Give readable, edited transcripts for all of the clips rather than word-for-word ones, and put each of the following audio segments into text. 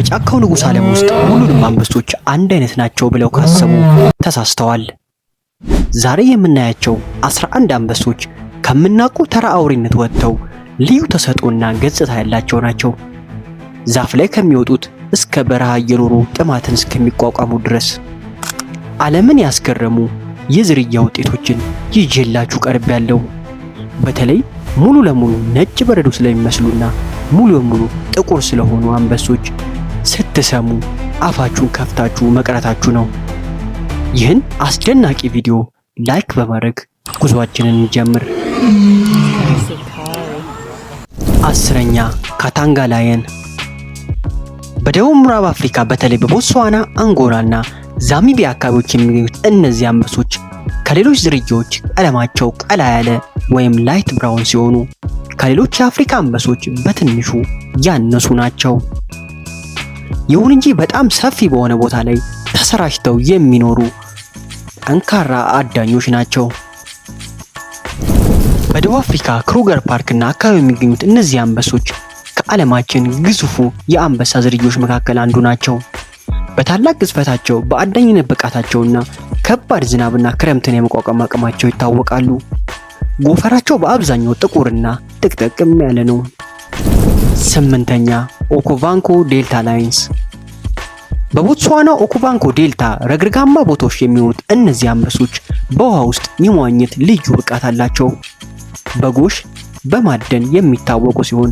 በጫካው ንጉሥ ዓለም ውስጥ ሁሉንም አንበሶች አንድ አይነት ናቸው ብለው ካሰቡ ተሳስተዋል። ዛሬ የምናያቸው 11 አንበሶች ከምናውቀው ተራ አውሬነት ወጥተው ልዩ ተሰጥኦና ገጽታ ያላቸው ናቸው። ዛፍ ላይ ከሚወጡት እስከ በረሃ እየኖሩ ጥማትን እስከሚቋቋሙ ድረስ ዓለምን ያስገረሙ የዝርያ ውጤቶችን ይዤላችሁ ቀርቤያለሁ። በተለይ ሙሉ ለሙሉ ነጭ በረዶ ስለሚመስሉና ሙሉ ለሙሉ ጥቁር ስለሆኑ አንበሶች ስትሰሙ አፋችሁን ከፍታችሁ መቅረታችሁ ነው። ይህን አስደናቂ ቪዲዮ ላይክ በማድረግ ጉዟችንን እንጀምር። 10ኛ ካታንጋ ላየን። በደቡብ ምዕራብ አፍሪካ በተለይ በቦትስዋና፣ አንጎላና ዛምቢያ አካባቢዎች የሚገኙት እነዚህ አንበሶች ከሌሎች ዝርያዎች ቀለማቸው ቀላ ያለ ወይም ላይት ብራውን ሲሆኑ ከሌሎች የአፍሪካ አንበሶች በትንሹ ያነሱ ናቸው። ይሁን እንጂ በጣም ሰፊ በሆነ ቦታ ላይ ተሰራጭተው የሚኖሩ ጠንካራ አዳኞች ናቸው። በደቡብ አፍሪካ ክሩገር ፓርክና አካባቢ የሚገኙት እነዚህ አንበሶች ከዓለማችን ግዙፉ የአንበሳ ዝርያዎች መካከል አንዱ ናቸው። በታላቅ ግዝፈታቸው፣ በአዳኝነት ብቃታቸውና ከባድ ዝናብና ክረምትን የመቋቋም አቅማቸው ይታወቃሉ። ጎፈራቸው በአብዛኛው ጥቁርና ጥቅጥቅም ያለ ነው። 8ኛ ኦኮቫንኮ ዴልታ ላይንስ። በቦትስዋና ኦኮቫንኮ ዴልታ ረግረጋማ ቦታዎች የሚኖሩት እነዚህ አንበሶች በውሃ ውስጥ የመዋኘት ልዩ ብቃት አላቸው። በጎሽ በማደን የሚታወቁ ሲሆን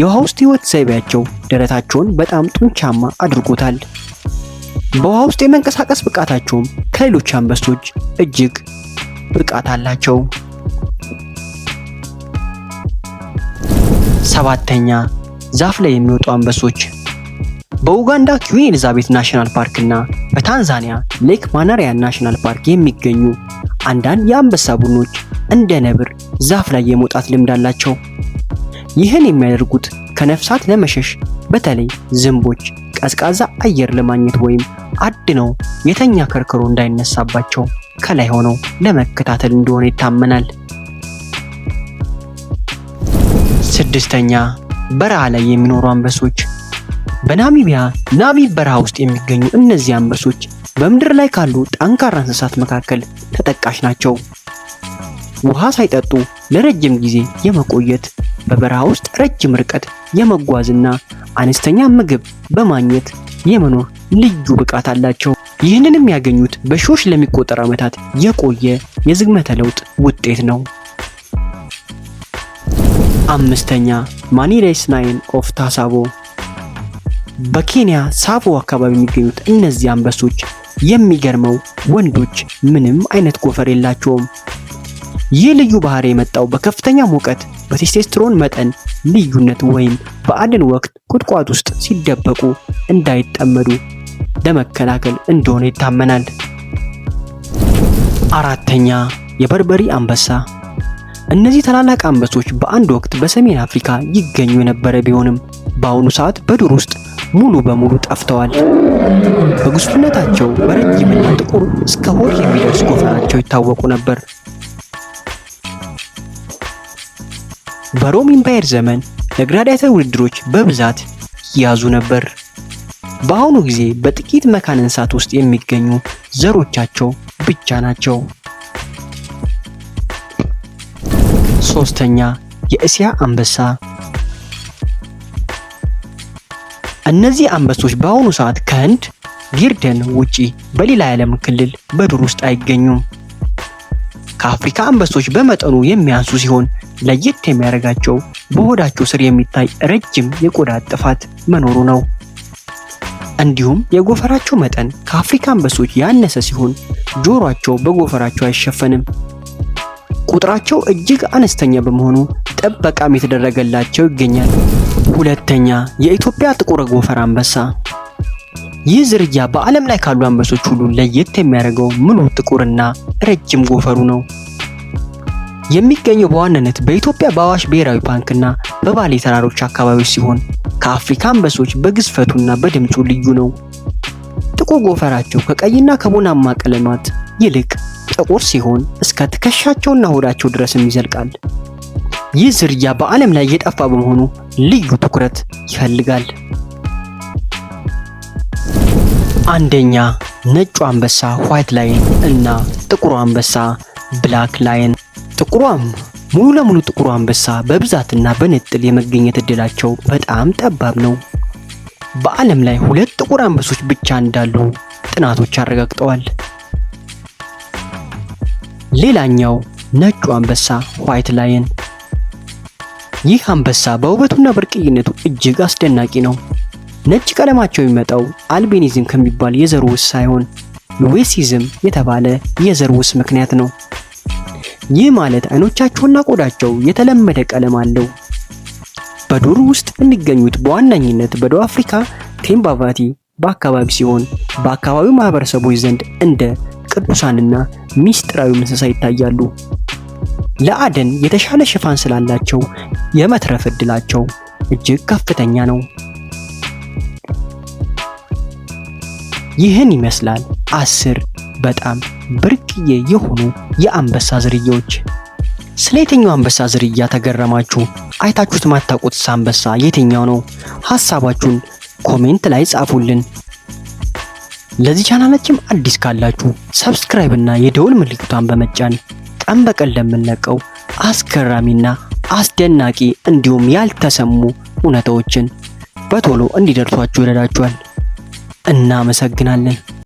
የውሃ ውስጥ ህይወት ዘይቤያቸው ደረታቸውን በጣም ጡንቻማ አድርጎታል። በውሃ ውስጥ የመንቀሳቀስ ብቃታቸውም ከሌሎች አንበሶች እጅግ ብቃት አላቸው። 7ኛ ዛፍ ላይ የሚወጡ አንበሶች። በኡጋንዳ ኩዊን ኤሊዛቤት ናሽናል ፓርክ እና በታንዛኒያ ሌክ ማናሪያ ናሽናል ፓርክ የሚገኙ አንዳንድ የአንበሳ ቡድኖች እንደ ነብር ዛፍ ላይ የመውጣት ልምድ አላቸው። ይህን የሚያደርጉት ከነፍሳት ለመሸሽ፣ በተለይ ዝንቦች ቀዝቃዛ አየር ለማግኘት ወይም አድነው የተኛ ከርክሮ እንዳይነሳባቸው ከላይ ሆነው ለመከታተል እንደሆነ ይታመናል። 6ኛ በረሃ ላይ የሚኖሩ አንበሶች። በናሚቢያ ናሚብ በረሃ ውስጥ የሚገኙ እነዚህ አንበሶች በምድር ላይ ካሉ ጠንካራ እንስሳት መካከል ተጠቃሽ ናቸው። ውሃ ሳይጠጡ ለረጅም ጊዜ የመቆየት፣ በበረሃ ውስጥ ረጅም ርቀት የመጓዝና አነስተኛ ምግብ በማግኘት የመኖር ልዩ ብቃት አላቸው። ይህንንም ያገኙት በሺዎች ለሚቆጠሩ ዓመታት የቆየ የዝግመተ ለውጥ ውጤት ነው። 5ኛ ማኒሬስ ናይን ኦፍ ታሳቮ። በኬንያ ሳቮ አካባቢ የሚገኙት እነዚህ አንበሶች የሚገርመው ወንዶች ምንም አይነት ጎፈር የላቸውም። ይህ ልዩ ባህሪ የመጣው በከፍተኛ ሙቀት፣ በቴስቴስትሮን መጠን ልዩነት ወይም በአደን ወቅት ቁጥቋጥ ውስጥ ሲደበቁ እንዳይጠመዱ ለመከላከል እንደሆነ ይታመናል። 4ኛ የበርበሪ አንበሳ። እነዚህ ታላላቅ አንበሶች በአንድ ወቅት በሰሜን አፍሪካ ይገኙ የነበረ ቢሆንም በአሁኑ ሰዓት በዱር ውስጥ ሙሉ በሙሉ ጠፍተዋል። በግዙፍነታቸው በረጅምና ጥቁር እስከ ሆድ የሚደርስ ጎፈራቸው ይታወቁ ነበር። በሮም ኢምፓየር ዘመን ለግላዲያተር ውድድሮች በብዛት ይያዙ ነበር። በአሁኑ ጊዜ በጥቂት መካነ እንስሳት ውስጥ የሚገኙ ዘሮቻቸው ብቻ ናቸው። 3ኛ የእስያ አንበሳ። እነዚህ አንበሶች በአሁኑ ሰዓት ከህንድ ጊርደን ውጪ በሌላ የዓለም ክልል በዱር ውስጥ አይገኙም። ከአፍሪካ አንበሶች በመጠኑ የሚያንሱ ሲሆን ለየት የሚያደርጋቸው በሆዳቸው ስር የሚታይ ረጅም የቆዳ ጥፋት መኖሩ ነው። እንዲሁም የጎፈራቸው መጠን ከአፍሪካ አንበሶች ያነሰ ሲሆን ጆሮአቸው በጎፈራቸው አይሸፈንም። ቁጥራቸው እጅግ አነስተኛ በመሆኑ ጥበቃም የተደረገላቸው ይገኛል። 2ኛ የኢትዮጵያ ጥቁር ጎፈር አንበሳ። ይህ ዝርያ በዓለም ላይ ካሉ አንበሶች ሁሉ ለየት የሚያደርገው ሙሉ ጥቁርና ረጅም ጎፈሩ ነው። የሚገኘው በዋናነት በኢትዮጵያ በአዋሽ ብሔራዊ ፓርክና በባሌ ተራሮች አካባቢዎች ሲሆን ከአፍሪካ አንበሶች በግዝፈቱና በድምፁ ልዩ ነው። ጥቁር ጎፈራቸው ከቀይና ከቡናማ ቀለማት ይልቅ ጥቁር ሲሆን እስከ ትከሻቸውና ሆዳቸው ድረስም ይዘልቃል። ይህ ዝርያ በዓለም ላይ የጠፋ በመሆኑ ልዩ ትኩረት ይፈልጋል። አንደኛ ነጩ አንበሳ ዋይት ላየን እና ጥቁሩ አንበሳ ብላክ ላየን። ጥቁሯም ሙሉ ለሙሉ ጥቁሩ አንበሳ በብዛትና በንጥል የመገኘት እድላቸው በጣም ጠባብ ነው። በዓለም ላይ 2 ጥቁር አንበሶች ብቻ እንዳሉ ጥናቶች አረጋግጠዋል። ሌላኛው ነጩ አንበሳ ዋይት ላየን። ይህ አንበሳ በውበቱና ብርቅይነቱ እጅግ አስደናቂ ነው። ነጭ ቀለማቸው የሚመጣው አልቢኒዝም ከሚባል የዘር ውስ ሳይሆን ሉዌሲዝም የተባለ የዘር ውስ ምክንያት ነው። ይህ ማለት አይኖቻቸውና ቆዳቸው የተለመደ ቀለም አለው። በዱር ውስጥ የሚገኙት በዋነኝነት በደቡብ አፍሪካ ቴምባቫቲ በአካባቢ ሲሆን በአካባቢው ማህበረሰቦች ዘንድ እንደ ቅዱሳንና ሚስጥራዊ እንስሳ ይታያሉ። ለአደን የተሻለ ሽፋን ስላላቸው የመትረፍ እድላቸው እጅግ ከፍተኛ ነው። ይህን ይመስላል 10 በጣም ብርቅዬ የሆኑ የአንበሳ ዝርያዎች። ስለ የትኛው አንበሳ ዝርያ ተገረማችሁ? አይታችሁት ማታውቁት አንበሳ የትኛው ነው? ሐሳባችሁን ኮሜንት ላይ ጻፉልን። ለዚህ ቻናላችን አዲስ ካላችሁ ሰብስክራይብ እና የደውል ምልክቷን በመጫን ቀን በቀን ለምንለቀው አስገራሚና አስደናቂ እንዲሁም ያልተሰሙ እውነታዎችን በቶሎ እንዲደርሷችሁ ይረዳችኋል። እናመሰግናለን።